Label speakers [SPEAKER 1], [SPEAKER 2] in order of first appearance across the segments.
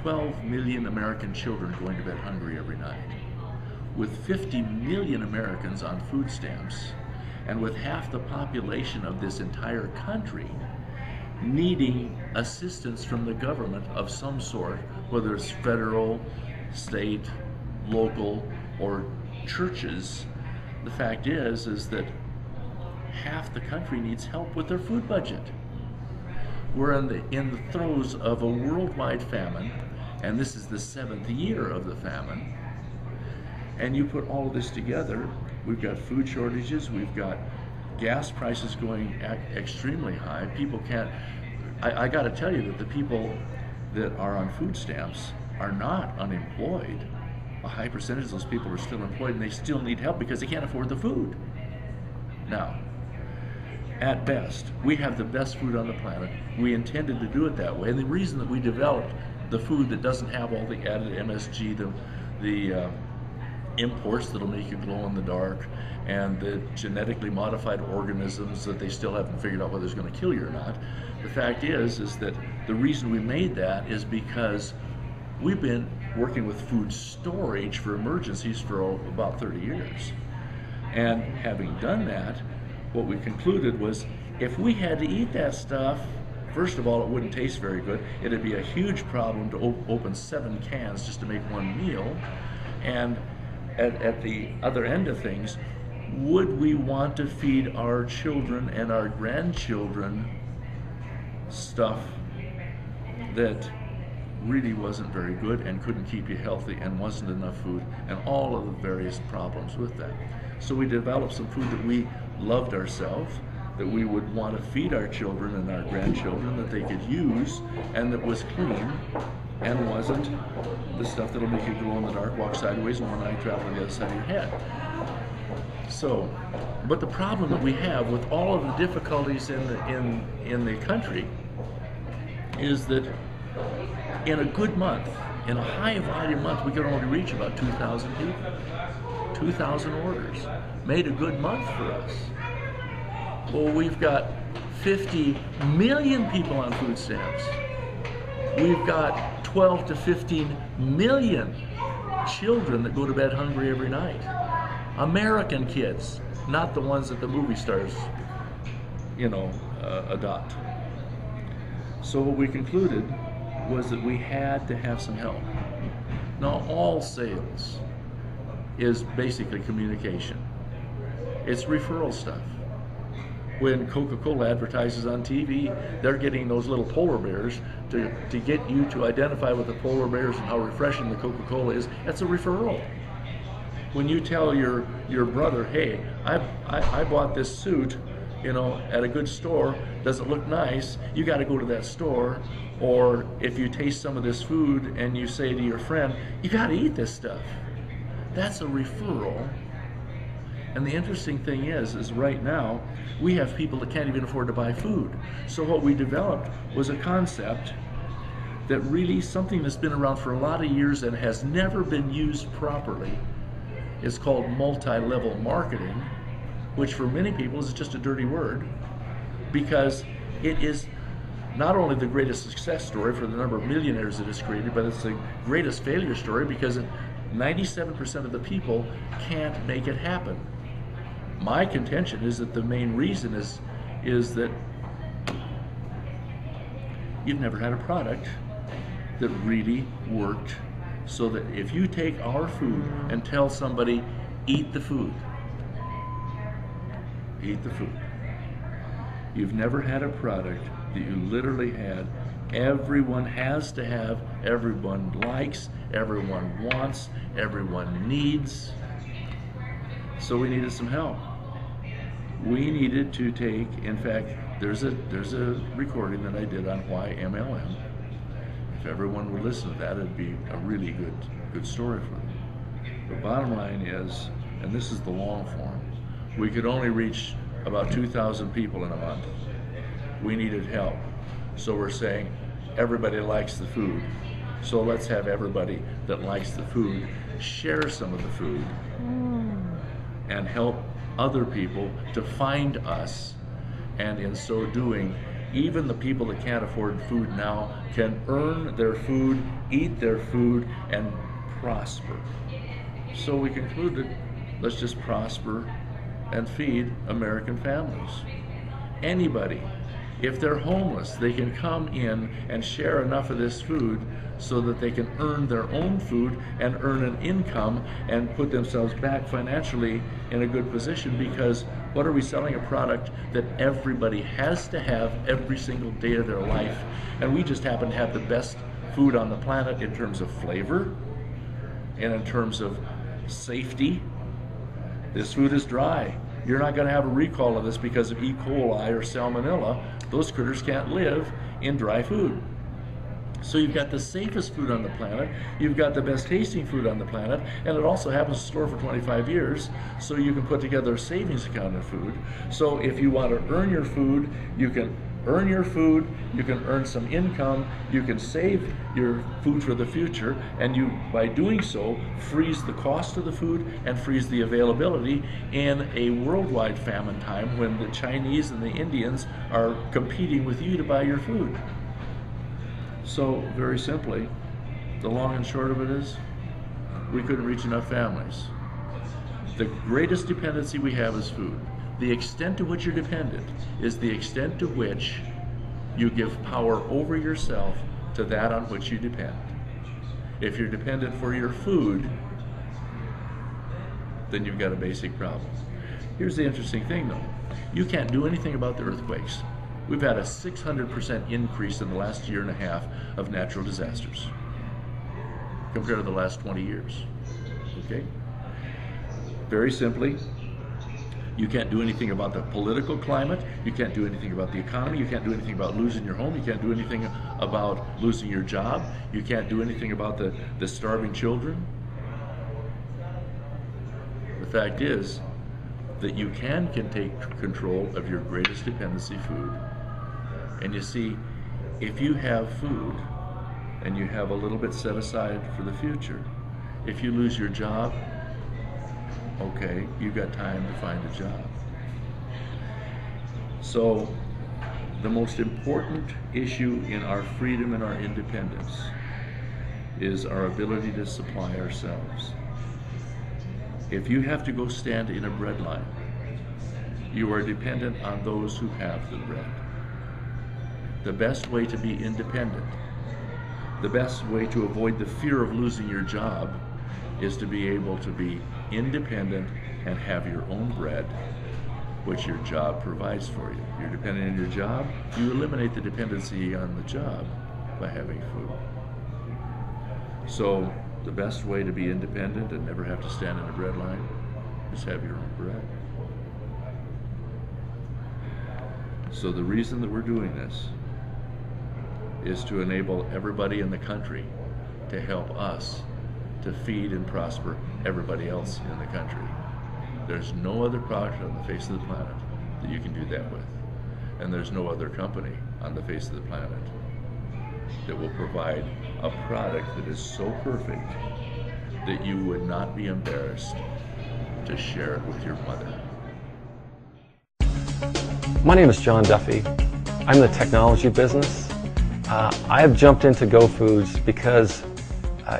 [SPEAKER 1] 12 million American children going to bed hungry every night. With 50 million Americans on food stamps, and with half the population of this entire country needing assistance from the government of some sort, whether it's federal, state, local, or churches, the fact is that half the country needs help with their food budget. We're in the throes of a worldwide famine, and this is the 7th year of the famine. And you put all of this together, we've got food shortages, we've got gas prices going extremely high. People can't, I got to tell you that the people that are on food stamps are not unemployed. A high percentage of those people are still employed, and they still need help because they can't afford the food. Now, at best, we have the best food on the planet. We intended to do it that way, and the reason that we developed the food that doesn't have all the added MSG, the imports that'll make you glow in the dark, and the genetically modified organisms that they still haven't figured out whether it's going to kill you or not. The fact is that the reason we made that is because we've been working with food storage for emergencies for about 30 years. And having done that, what we concluded was if we had to eat that stuff, first of all, it wouldn't taste very good. It'd be a huge problem to open 7 cans just to make one meal. And at the other end of things, would we want to feed our children and our grandchildren stuff that really wasn't very good and couldn't keep you healthy and wasn't enough food, and all of the various problems with that? So we developed some food that we loved ourselves, that we would want to feed our children and our grandchildren, that they could use, and that was clean and wasn't the stuff that'll make you glow in the dark, walk sideways, and one eye travel on the other side of your head. So, but the problem that we have with all of the difficulties in the country is that in a good month, in a high volume month, we could only reach about 2,000 people. 2,000 orders made a good month for us. Well, we've got 50 million people on food stamps. We've got 12 to 15 million children that go to bed hungry every night. American kids, not the ones that the movie stars, adopt. So what we concluded was that we had to have some help. Now, all sales is basically communication. It's referral stuff. When Coca-Cola advertises on TV, they're getting those little polar bears to get you to identify with the polar bears and how refreshing the Coca-Cola is. That's a referral. When you tell your brother, hey, I bought this suit, at a good store, does it look nice? You got to go to that store. Or if you taste some of this food and you say to your friend, you got to eat this stuff. That's a referral. And the interesting thing is right now, we have people that can't even afford to buy food. So what we developed was a concept that really, something that's been around for a lot of years and has never been used properly. It's called multi-level marketing, which for many people is just a dirty word, because it is not only the greatest success story for the number of millionaires it has created, but it's the greatest failure story because 97% of the people can't make it happen. My contention is that the main reason is that you've never had a product that really worked, so that if you take our food and tell somebody, eat the food, you've never had a product that you literally had, everyone has to have, everyone likes, everyone wants, everyone needs. So we needed some help. We needed to take, in fact, there's a recording that I did on why MLM. If everyone would listen to that, it'd be a really good story for them. The bottom line is, and this is the long form, we could only reach about 2,000 people in a month. We needed help. So we're saying everybody likes the food. So let's have everybody that likes the food share some of the food and help other people to find us, and in so doing even the people that can't afford food now can earn their food, eat their food, and prosper. So we concluded, let's just prosper and feed American families. Anybody, if they're homeless, they can come in and share enough of this food so that they can earn their own food and earn an income and put themselves back financially in a good position. Because what are we selling? A product that everybody has to have every single day of their life, and we just happen to have the best food on the planet in terms of flavor and in terms of safety. This food is dry. You're not going to have a recall of this because of E. coli or salmonella. Those critters can't live in dry food. So you've got the safest food on the planet, you've got the best tasting food on the planet, and it also happens to store for 25 years, so you can put together a savings account in food. So if you want to earn your food, you can earn your food, you can earn some income, you can save your food for the future, and you, by doing so, freeze the cost of the food and freeze the availability in a worldwide famine time when the Chinese and the Indians are competing with you to buy your food. So, very simply, the long and short of it is, we couldn't reach enough families. The greatest dependency we have is food. The extent to which you're dependent is the extent to which you give power over yourself to that on which you depend. If you're dependent for your food, then you've got a basic problem. Here's the interesting thing though. You can't do anything about the earthquakes. We've had a 600% increase in the last year and a half of natural disasters compared to the last 20 years. Okay? Very simply, you can't do anything about the political climate, you can't do anything about the economy, you can't do anything about losing your home, you can't do anything about losing your job, you can't do anything about the starving children. The fact is that you can take control of your greatest dependency, food. And you see, if you have food and you have a little bit set aside for the future, if you lose your job, okay, you've got time to find a job. So the most important issue in our freedom and our independence is our ability to supply ourselves. If you have to go stand in a bread line, you are dependent on those who have the bread. The best way to be independent, the best way to avoid the fear of losing your job, is to be able to be independent and have your own bread, which your job provides for you. You're dependent on your job, you eliminate the dependency on the job by having food. So the best way to be independent and never have to stand in a bread line is have your own bread. So the reason that we're doing this is to enable everybody in the country to help us to feed and prosper everybody else in the country. There's no other product on the face of the planet that you can do that with. And there's no other company on the face of the planet that will provide a product that is so perfect that you would not be embarrassed to share it with your mother.
[SPEAKER 2] My name is John Duffy. I'm in the technology business. I have jumped into Go Foods because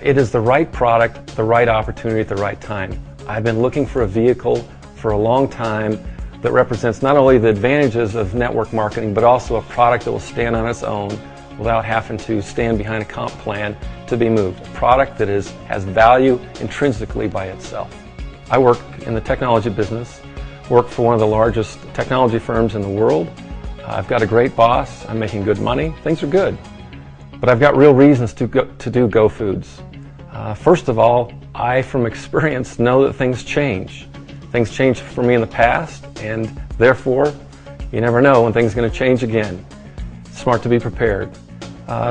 [SPEAKER 2] it is the right product, the right opportunity at the right time. I've been looking for a vehicle for a long time that represents not only the advantages of network marketing, but also a product that will stand on its own without having to stand behind a comp plan to be moved. A product that has value intrinsically by itself. I work in the technology business, work for one of the largest technology firms in the world. I've got a great boss, I'm making good money, things are good. But I've got real reasons to do Go Foods. First of all, I from experience know that things change. Things changed for me in the past, and therefore, you never know when things are going to change again. It's smart to be prepared.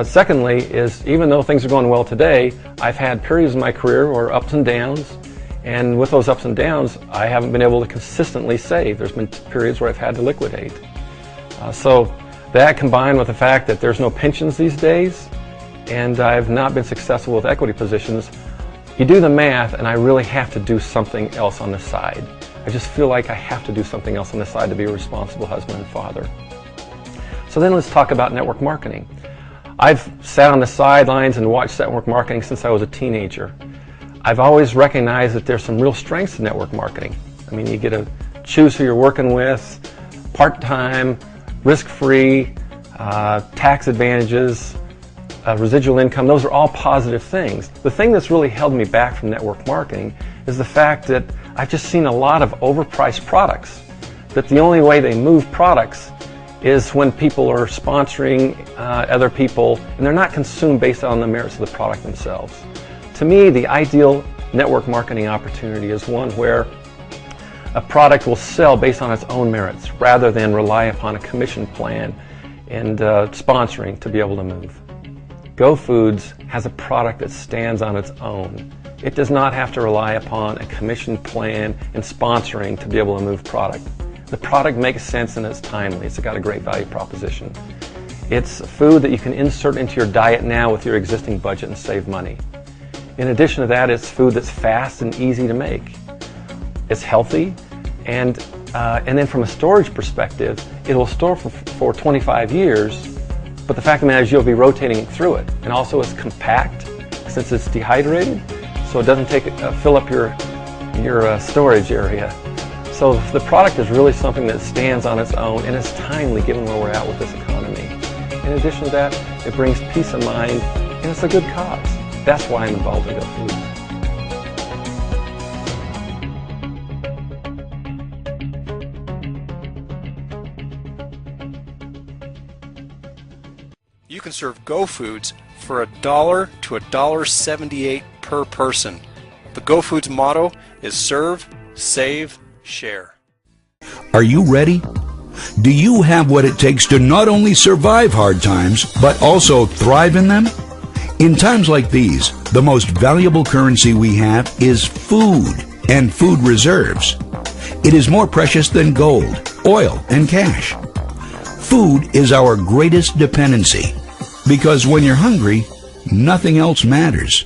[SPEAKER 2] Secondly is, even though things are going well today, I've had periods in my career where ups and downs, and with those ups and downs, I haven't been able to consistently save. There's been periods where I've had to liquidate. So that combined with the fact that there's no pensions these days, and I've not been successful with equity positions, you do the math and I really have to do something else on the side. I just feel like I have to do something else on the side to be a responsible husband and father. So then let's talk about network marketing. I've sat on the sidelines and watched network marketing since I was a teenager. I've always recognized that there's some real strengths to network marketing. I mean, you get to choose who you're working with, part-time, risk-free, tax advantages, residual income. Those are all positive things. The thing that's really held me back from network marketing is the fact that I've just seen a lot of overpriced products, that the only way they move products is when people are sponsoring other people and they're not consumed based on the merits of the product themselves. To me, the ideal network marketing opportunity is one where a product will sell based on its own merits rather than rely upon a commission plan and sponsoring to be able to move. Go Foods has a product that stands on its own. It does not have to rely upon a commission plan and sponsoring to be able to move product. The product makes sense and it's timely. It's got a great value proposition. It's food that you can insert into your diet now with your existing budget and save money. In addition to that, it's food that's fast and easy to make. It's healthy, and then from a storage perspective, it will store for 25 years, but the fact of the matter is you'll be rotating through it. And also it's compact since it's dehydrated, so it doesn't fill up your storage area. So the product is really something that stands on its own, and it's timely given where we're at with this economy. In addition to that, it brings peace of mind, and it's a good cause. That's why I'm involved in Go Foods.
[SPEAKER 3] You can serve Go Foods for $1 to $1.78 per person. The Go Foods motto is serve, save, share.
[SPEAKER 4] Are you ready? Do you have what it takes to not only survive hard times, but also thrive in them? In times like these, the most valuable currency we have is food and food reserves. It is more precious than gold, oil, and cash. Food is our greatest dependency, because when you're hungry, nothing else matters.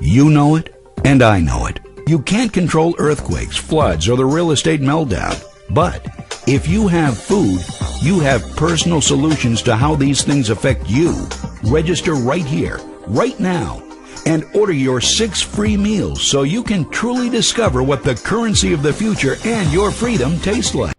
[SPEAKER 4] You know it, and I know it. You can't control earthquakes, floods, or the real estate meltdown. But if you have food, you have personal solutions to how these things affect you. Register right here, right now, and order your 6 free meals so you can truly discover what the currency of the future and your freedom taste like.